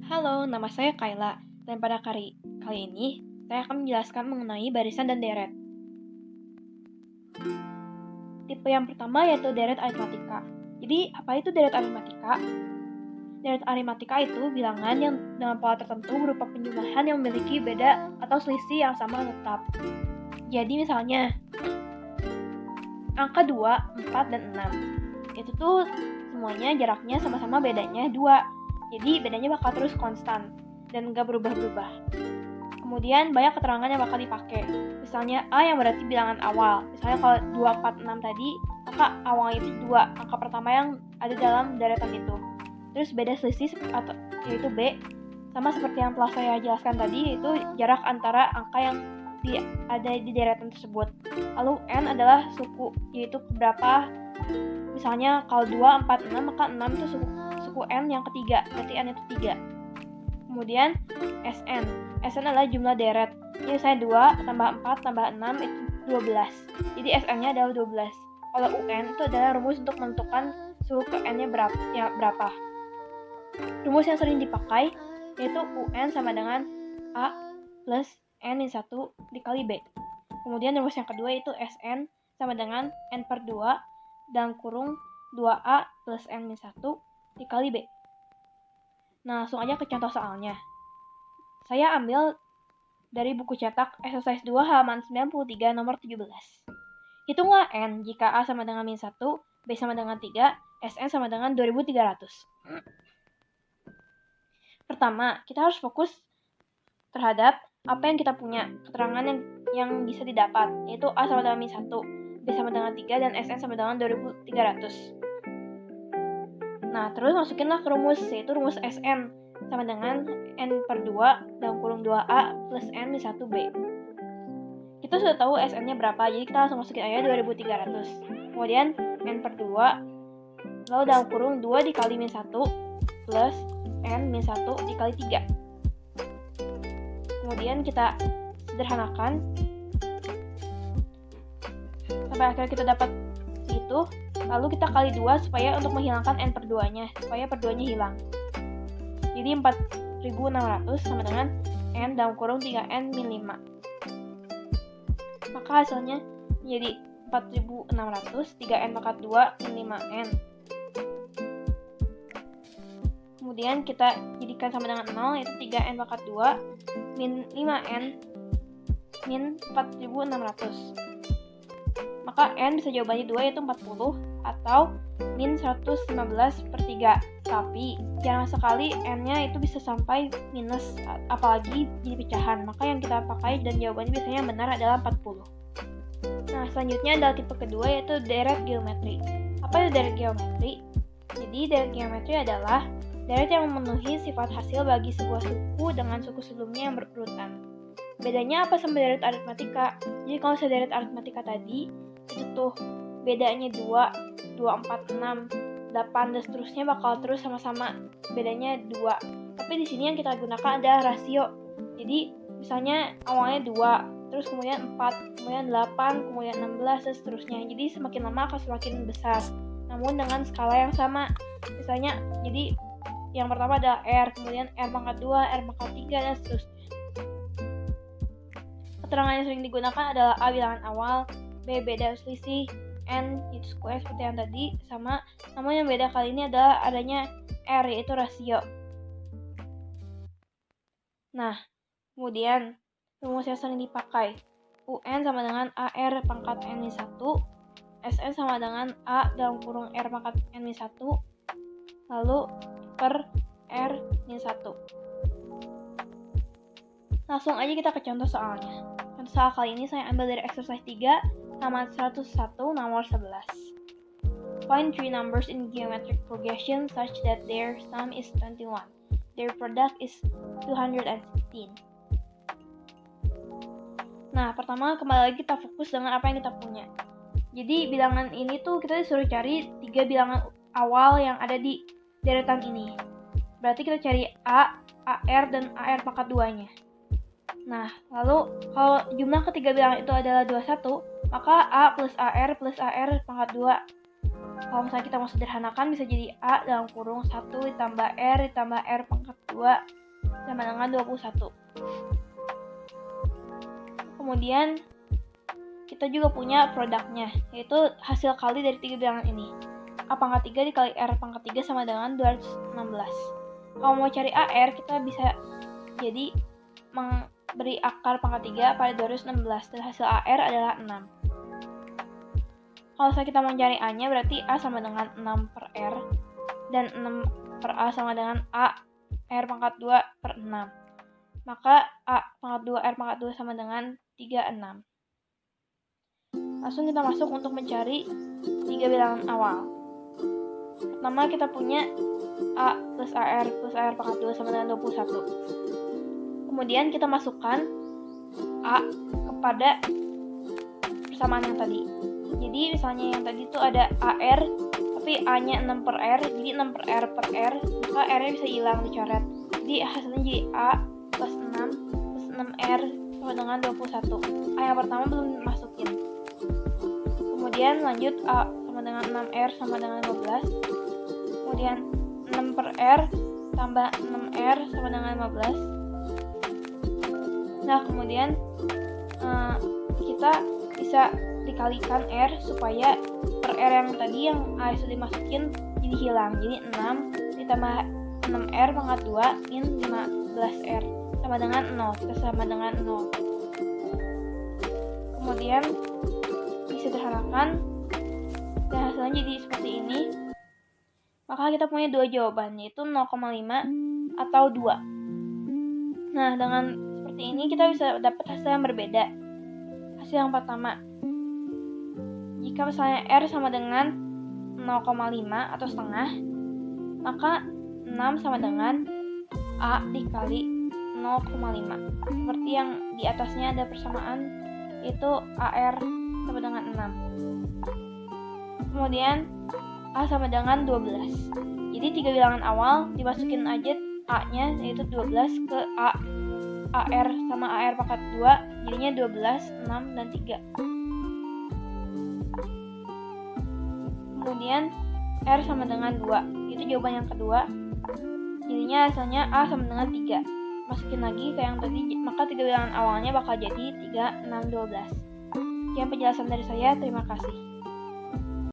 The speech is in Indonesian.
Halo, nama saya Kayla, dan pada kali ini saya akan menjelaskan mengenai barisan dan deret. Tipe yang pertama yaitu deret aritmatika. Jadi, apa itu deret aritmatika? Deret aritmatika itu bilangan yang dengan pola tertentu berupa penjumlahan yang memiliki beda atau selisih yang sama tetap. Jadi misalnya, angka 2, 4, dan 6. Itu tuh semuanya jaraknya sama-sama bedanya 2. Jadi bedanya bakal terus konstan dan nggak berubah-ubah. Kemudian banyak keterangan yang bakal dipakai. Misalnya A yang berarti bilangan awal. Misalnya kalau 2, 4, 6 tadi, maka awalnya itu 2, angka pertama yang ada dalam deretan itu. Terus beda selisih atau yaitu B, sama seperti yang telah saya jelaskan tadi, yaitu jarak antara angka yang ada di deretan tersebut. Lalu N adalah suku, yaitu berapa. Misalnya kalau 2, 4, 6, maka 6 itu suku N yang ketiga, berarti N itu 3. Kemudian SN. SN adalah jumlah deret. Jadi saya 2 tambah 4 tambah 6 itu 12. Jadi SN-nya adalah 12. Kalau UN itu adalah rumus untuk menentukan suhu ke N-nya berapa. Rumus yang sering dipakai yaitu UN sama dengan A plus N-1 dikali B. Kemudian rumus yang kedua yaitu SN sama dengan N per 2 dalam kurung 2A plus N-1 dikali B. Nah, langsung aja ke contoh soalnya. Saya ambil dari buku cetak exercise 2 halaman 93 nomor 17. Hitunglah N jika A sama dengan min 1, B sama dengan 3, SN sama dengan 2300. Pertama, kita harus fokus terhadap apa yang kita punya, keterangan yang bisa didapat, yaitu A sama dengan min 1, B sama dengan 3, dan SN sama dengan 2300. Nah, terus masukinlah ke rumus, yaitu rumus SN sama dengan N per 2 dalam kurung 2A plus N min 1B. Kita sudah tahu SN-nya berapa, jadi kita langsung masukin aja 2300. Kemudian N per 2, lalu dalam kurung 2 dikali min 1 plus N min 1 dikali 3. Kemudian kita sederhanakan sampai akhirnya kita dapat segitu. Lalu kita kali 2 supaya untuk menghilangkan N per 2-nya, supaya per 2-nya hilang. Jadi 4600 sama dengan N dalam kurung 3N min 5. Maka hasilnya menjadi 4600, 3N pangkat 2 min 5N. Kemudian kita jadikan sama dengan 0, yaitu 3N pangkat 2 min 5N min 4600. Maka N bisa jawabannya 2, yaitu 40 atau min 115 per 3. Tapi jarang sekali N-nya itu bisa sampai minus, apalagi jadi pecahan. Maka yang kita pakai dan jawabannya biasanya yang benar adalah 40. Nah, selanjutnya adalah tipe kedua, yaitu deret geometri. Apa itu deret geometri? Jadi deret geometri adalah deret yang memenuhi sifat hasil bagi sebuah suku dengan suku sebelumnya yang berurutan. Bedanya apa sama deret aritmatika? Jadi kalau sederet aritmatika tadi, itu tuh bedanya 2, 4, 6, 8, dan seterusnya bakal terus sama-sama bedanya 2. Tapi di sini yang kita gunakan adalah rasio. Jadi misalnya awalnya 2, terus kemudian 4, kemudian 8, kemudian 16, dan seterusnya. Jadi semakin lama akan semakin besar, namun dengan skala yang sama. Misalnya, jadi yang pertama adalah R, kemudian R pangkat 2, R pangkat 3, dan seterusnya. Keterangan yang sering digunakan adalah A bilangan awal, B beda selisih, N itu square seperti yang tadi, sama. Namun yang beda kali ini adalah adanya R, yaitu rasio. Nah, kemudian rumus yang sering dipakai, UN sama dengan AR pangkat N-1, SN sama dengan A dalam kurung R pangkat N-1, lalu per R-1. Langsung aja kita ke contoh soalnya. Contoh soal kali ini saya ambil dari exercise 3, halaman 101, nomor 11. Find three numbers in geometric progression such that their sum is 21. Their product is 215. Nah, pertama kembali lagi kita fokus dengan apa yang kita punya. Jadi bilangan ini tuh kita disuruh cari 3 bilangan awal yang ada di deretan ini. Berarti kita cari A, AR, dan AR pangkat 2-nya. Nah, lalu kalau jumlah ketiga bilangan itu adalah 21, maka A plus AR pangkat 2 Kalau misalnya kita mau sederhanakan bisa jadi A dalam kurung 1 ditambah R pangkat 2 sama dengan 21. Kemudian kita juga punya produknya, yaitu hasil kali dari 3 bilangan ini. A pangkat 3 dikali R pangkat 3 sama dengan 216. Kalau mau cari AR, kita bisa jadi memberi akar pangkat 3 pada 216, dan hasil AR adalah 6. Kalau kita mau cari A-nya, berarti A sama dengan 6 per R, dan 6 per A sama dengan A R pangkat 2 per 6. Maka A pangkat 2 R pangkat 2 sama dengan 36. Langsung kita masuk untuk mencari 3 bilangan awal. Pertama kita punya A plus AR pangkat 2 sama dengan 21. Kemudian kita masukkan A kepada persamaan yang tadi. Jadi misalnya yang tadi itu ada AR, tapi A-nya 6 per R, jadi 6 per R, maka R-nya bisa hilang dicoret. Jadi hasilnya jadi A plus 6 plus 6R sama dengan 21. A yang pertama belum dimasukin. Kemudian lanjut A sama dengan 6R sama dengan 15. Kemudian 6 per R tambah 6R sama dengan 15. Nah, kemudian kita bisa dikalikan R supaya per R yang tadi yang A sudah dimasukin jadi hilang. Jadi 6 ditambah 6R pangkat 2 min 15R sama dengan 0. Kita sama dengan 0. Kemudian disederhanakan dan hasilnya jadi seperti ini. Maka kita punya dua jawaban, yaitu 0,5 atau 2. Nah, dengan seperti ini kita bisa dapat hasil yang berbeda. Hasil yang pertama, jika misalnya R sama dengan 0,5 atau setengah, maka 6 sama dengan A dikali 0,5. Seperti yang di atasnya ada persamaan, yaitu AR sama dengan 6. Kemudian A sama dengan 12. Jadi 3 bilangan awal dimasukin aja A-nya, yaitu 12 ke A. AR sama AR pangkat 2 jadinya 12, 6, dan 3. Kemudian R sama dengan 2. Itu jawaban yang kedua. Jadinya hasilnya A sama dengan 3. Masukin lagi ke yang tadi, maka 3 bilangan awalnya bakal jadi 3, 6, 12. Sekian penjelasan dari saya. Terima kasih.